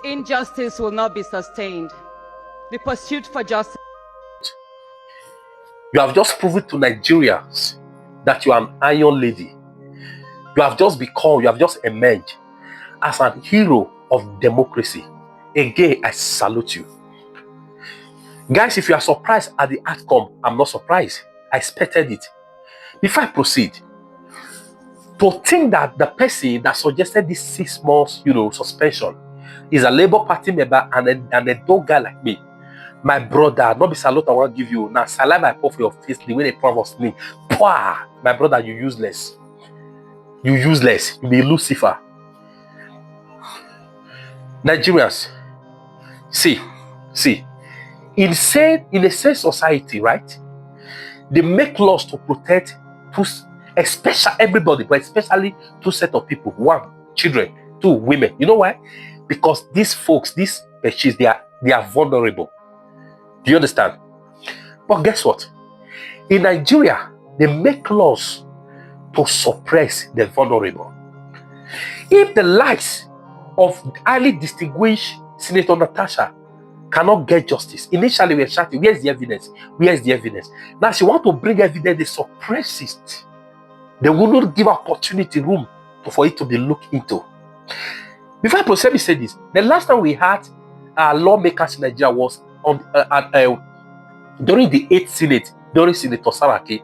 Injustice will not be sustained. The pursuit for justice. You have just proven to Nigerians that you are an iron lady. You have just emerged as an hero of democracy. Again, I salute you. Guys, if you are surprised at the outcome, I'm not surprised. I expected it. Before I proceed, to think that the person that suggested this 6 months, suspension is a Labour Party member and a dog guy like me, my brother, not be salute I want to give you. Now, saliva I pour for your face, the way they promised me. My brother, you useless. You useless. You be Lucifer. Nigerians, see. In a safe society, right? They make laws to protect everybody, but especially 2 sets of people. 1, children. 2, women. You know why? Because these folks, these species, they are vulnerable. Do you understand? But guess what? In Nigeria, they make laws to suppress the vulnerable. If the likes of highly distinguished Senator Natasha cannot get justice, initially we are shouting, where's the evidence? Where's the evidence? Now she want to bring evidence, they suppress it. They will not give opportunity room for it to be looked into. Before I proceed, let me say this. The last time we had lawmakers in Nigeria was during the 8th Senate, during Senator Saraki.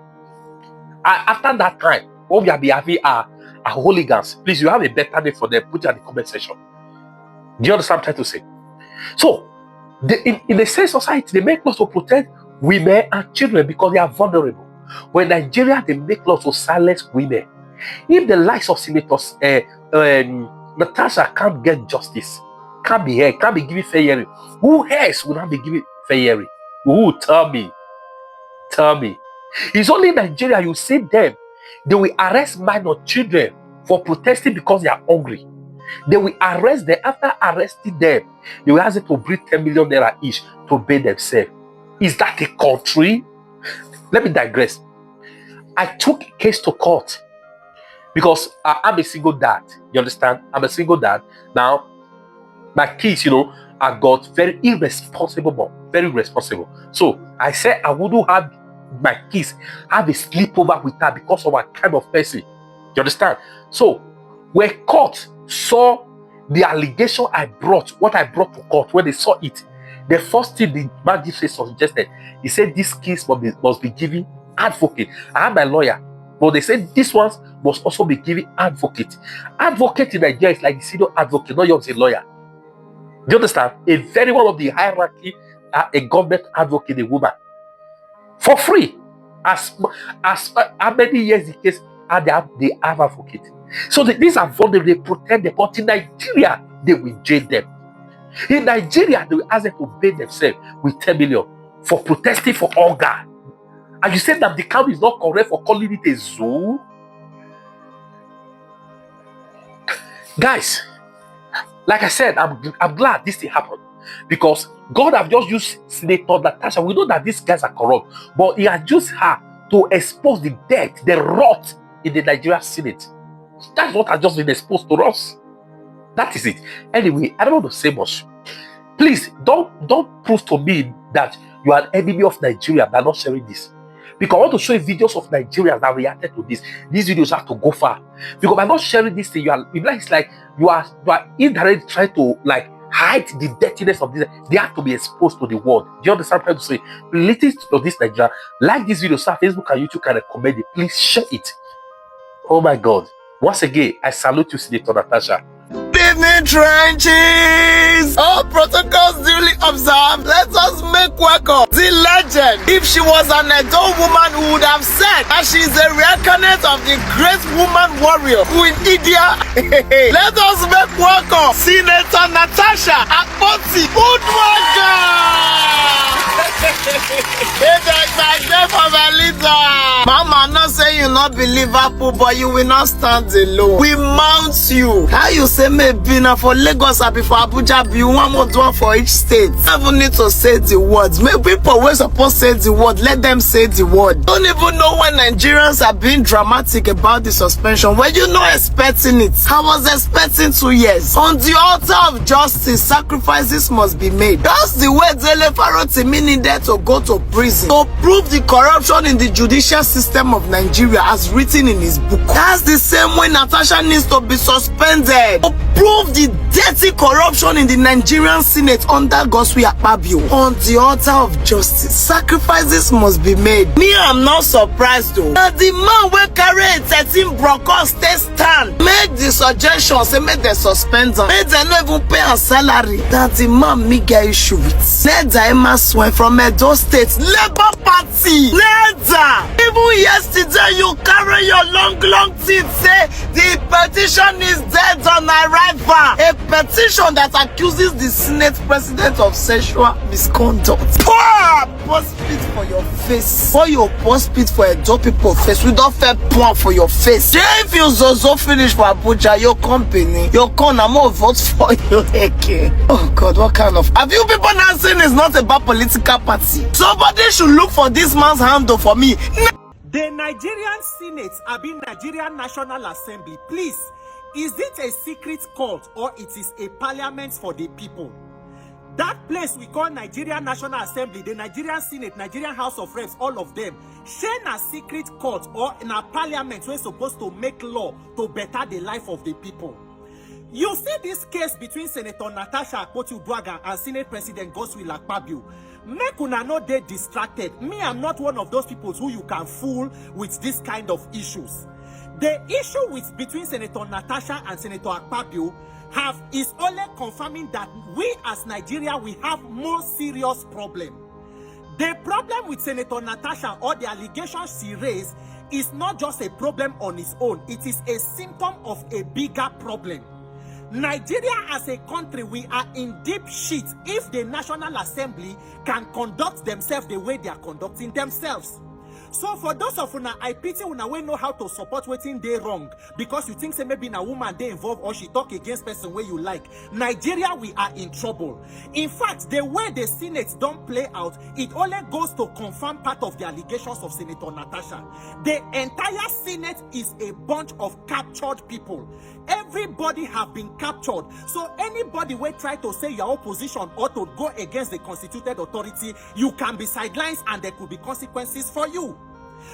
After that time, when we have been having a hooligans, please, you have a better name for them, put it in the comment section. Do you understand what I'm trying to say? So, in the same society, they make laws to protect women and children because they are vulnerable. When Nigeria, they make laws to silence women. If the likes of Senators Natasha can't get justice, can't be heard, can't be given fair hearing, who else will not be given fair hearing? Who? Tell me. It's only in Nigeria you see them. They will arrest minor children for protesting because they are hungry. They will arrest them. After arresting them, they will ask them to bring 10 million naira each to pay themselves. Is that a country? Let me digress. I took a case to court because I'm a single dad. You understand? I'm a single dad. Now, my kids, I got very irresponsible, but very responsible. So I said I wouldn't have my kids have a sleepover with her because of her kind of person. You understand? So when court saw the allegation what I brought to court, when they saw it, the first thing the magistrate suggested, he said these kids must be given advocate. I have my lawyer, but they said these ones must also be given advocate. Advocate in Nigeria is like the senior advocate, not yours a lawyer. Do you understand? A very one of the hierarchy, a government advocate, a woman, for free. As how many years the case they have advocate. So these are vulnerable, they protect them. But in Nigeria, they will jail them. In Nigeria, they will ask them to pay themselves with 10 million for protesting for hunger. And you said that the county is not correct for calling it a zoo? Guys, like I said, I'm glad this thing happened because God have just used Senator Natasha. We know that these guys are corrupt, but he has used her to expose the death, the rot in the Nigerian Senate. That's what has just been exposed to us. That is it. Anyway, I don't want to say much. Please don't prove to me that you are an enemy of Nigeria by not sharing this. Because I want to show you videos of Nigerians that reacted to this. These videos have to go far. Because by not sharing this thing, it's like you are indirectly trying to hide the dirtiness of this. They have to be exposed to the world. Do you understand what I'm trying to say? Related to this Nigeria, like this video, so Facebook and YouTube can recommend it. Please share it. Oh my God. Once again, I salute you, Senator Natasha. Evening trenches! All protocols duly observed. Let us make welcome the legend. If she was an adult woman, who would have said that she is a reincarnate of the great woman warrior Queen India. Let us make welcome Senator Natasha Akpoti Udwaga. Hey, that's my name for my leader. Mama, not say you not be Liverpool, but you will not stand alone. We mount you. How you say maybe now for Lagos or before Abuja, be one more one for each state. You even need to say the words. Maybe people were supposed to say the word. Let them say the word. Don't even know when Nigerians are being dramatic about the suspension. When you not expecting it. I was expecting 2 years. On the altar of justice, sacrifices must be made. That's the way Dele Farotimi needed to go to prison to prove the corruption in the judicial system of Nigeria as written in his book. That's the same way Natasha needs to be suspended to prove the dirty corruption in the Nigerian Senate under Godswill Akpabio. On the altar of justice, sacrifices must be made. Me, I'm not surprised though. That the man will carry a 13 Broncos stay stand. Make the suggestion, say make the suspend him. Make them not even pay a salary. That the man me get issue with. Neda Emma Swen from Edo State, Labour Party. Neda! Even yesterday you carry your long teeth say the petition is dead on arrival. A petition that accuses the Senate President of sexual misconduct. Post spit for your face. For your post spit for Edo people face. We don't fair point for your face. If you so finish for Abuja, your company, your corner more votes for you again. Oh God, what kind of... Have you people not seen it's not about political party? Somebody should look for this man's handle for me. The Nigerian Senate, Nigerian National Assembly, please, is it a secret cult or it is a parliament for the people? That place we call Nigerian National Assembly, the Nigerian Senate, Nigerian House of Reps, all of them, share a secret court or in a parliament we're supposed to make law to better the life of the people. You see this case between Senator Natasha SUSP and Senate President Godswill Akpabio. Make una not get distracted. Me, I'm not one of those people who you can fool with this kind of issues. The issue between Senator Natasha and Senator Akpabio is only confirming that we as Nigeria, we have more serious problem. The problem with Senator Natasha or the allegations she raised is not just a problem on its own. It is a symptom of a bigger problem. Nigeria as a country, we are in deep shit if the National Assembly can conduct themselves the way they are conducting themselves. So for those of una, I pity una we know how to support wetin dey wrong because you think say maybe na woman dey involved or she talk against person wey you like. Nigeria, we are in trouble. In fact, the way the Senate don't play out, it only goes to confirm part of the allegations of Senator Natasha. The entire Senate is a bunch of captured people. Everybody have been captured. So anybody will try to say your opposition or to go against the constituted authority, you can be sidelines and there could be consequences for you.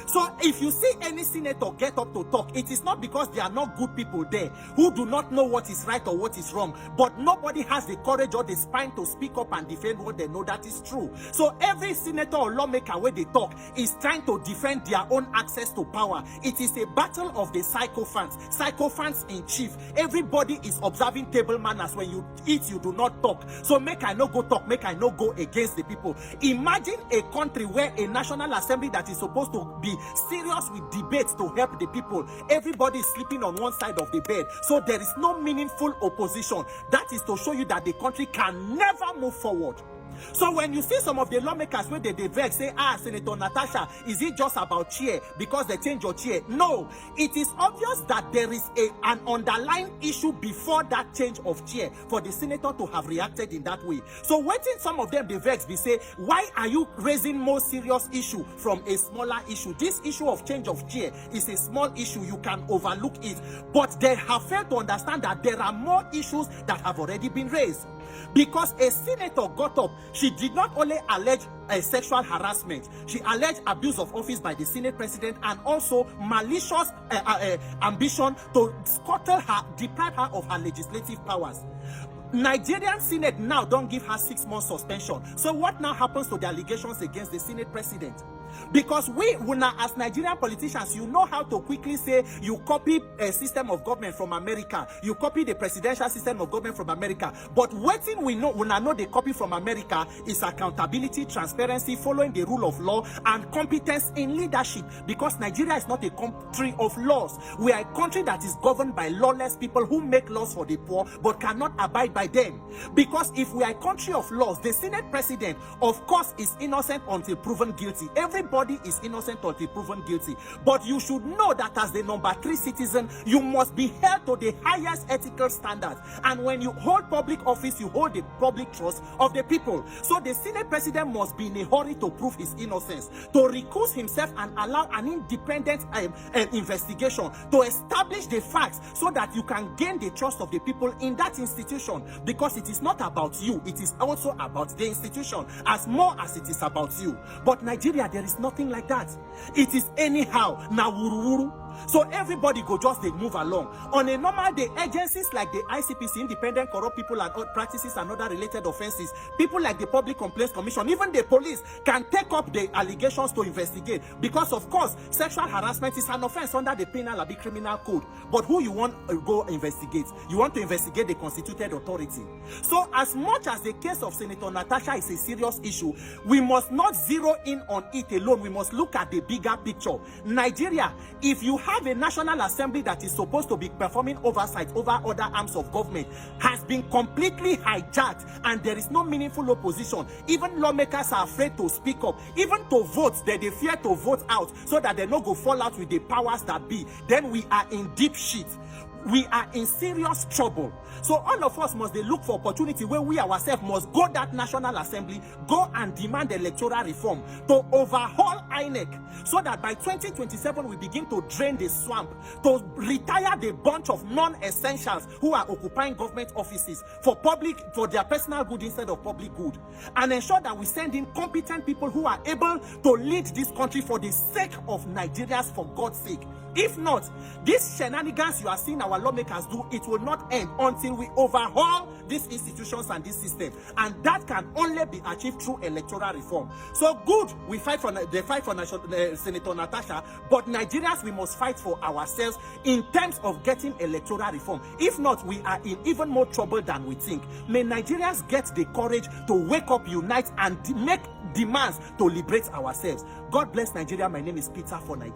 So if you see any senator get up to talk, it is not because there are not good people there who do not know what is right or what is wrong, but nobody has the courage or the spine to speak up and defend what they know that is true. So every senator or lawmaker where they talk is trying to defend their own access to power. It is a battle of the sycophants in chief. Everybody is observing table manners. When you eat, you do not talk. So make I no go talk, make I no go against the people. Imagine a country where a National Assembly that is supposed to be serious with debates to help the people, everybody is sleeping on one side of the bed, so there is no meaningful opposition. That is to show you that the country can never move forward. So when you see some of the lawmakers where they vex, say, Senator Natasha, is it just about chair because they change your chair? No, it is obvious that there is an underlying issue before that change of chair for the senator to have reacted in that way. So waiting some of them, they vex, they say, why are you raising more serious issue from a smaller issue? This issue of change of chair is a small issue, you can overlook it. But they have failed to understand that there are more issues that have already been raised. Because a senator got up, she did not only allege sexual harassment, she alleged abuse of office by the Senate President and also malicious ambition to scuttle her, deprive her of her legislative powers. Nigerian Senate now don't give her 6 months suspension. So what now happens to the allegations against the Senate President? Because we now, as Nigerian politicians, you know how to quickly say you copy a system of government from America, you copy the presidential system of government from America. But what thing we know the copy from America is accountability, transparency, following the rule of law, and competence in leadership. Because Nigeria is not a country of laws. We are a country that is governed by lawless people who make laws for the poor but cannot abide by them. Because if we are a country of laws, the Senate President, of course, is innocent until proven guilty. Every everybody is innocent until proven guilty. But you should know that as the number 3 citizen, you must be held to the highest ethical standards. And when you hold public office, you hold the public trust of the people. So the Senate president must be in a hurry to prove his innocence, to recuse himself and allow an independent investigation to establish the facts, so that you can gain the trust of the people in that institution. Because it is not about you, it is also about the institution as more as it is about you. But Nigeria, there is nothing like that. It is anyhow, na wuru wuru. So everybody go just they move along. On a normal day, agencies like the ICPC, Independent Corrupt People and Practices and Other Related Offenses, people like the Public Complaints Commission, even the police can take up the allegations to investigate. Because of course, sexual harassment is an offense under the Penal and the Criminal Code. But who you want to go investigate? You want to investigate the constituted authority. So as much as the case of Senator Natasha is a serious issue, we must not zero in on it alone. We must look at the bigger picture. Nigeria, if you have a National Assembly that is supposed to be performing oversight over other arms of government, has been completely hijacked, and there is no meaningful opposition. Even lawmakers are afraid to speak up, even to vote. They fear to vote out so that they no go fall out with the powers that be. Then we are in deep shit. We are in serious trouble. So all of us must look for opportunity where we ourselves must go that National Assembly, go and demand electoral reform to overhaul INEC, so that by 2027 we begin to drain the swamp, to retire the bunch of non-essentials who are occupying government offices for their personal good instead of public good, and ensure that we send in competent people who are able to lead this country for the sake of Nigerians, for God's sake. If not, these shenanigans you are seeing our lawmakers do, it will not end until we overhaul these institutions and this system. And that can only be achieved through electoral reform. So good, we fight for Senator Natasha, but Nigerians, we must fight for ourselves in terms of getting electoral reform. If not, we are in even more trouble than we think. May Nigerians get the courage to wake up, unite, and make demands to liberate ourselves. God bless Nigeria. My name is Peter for Nigeria.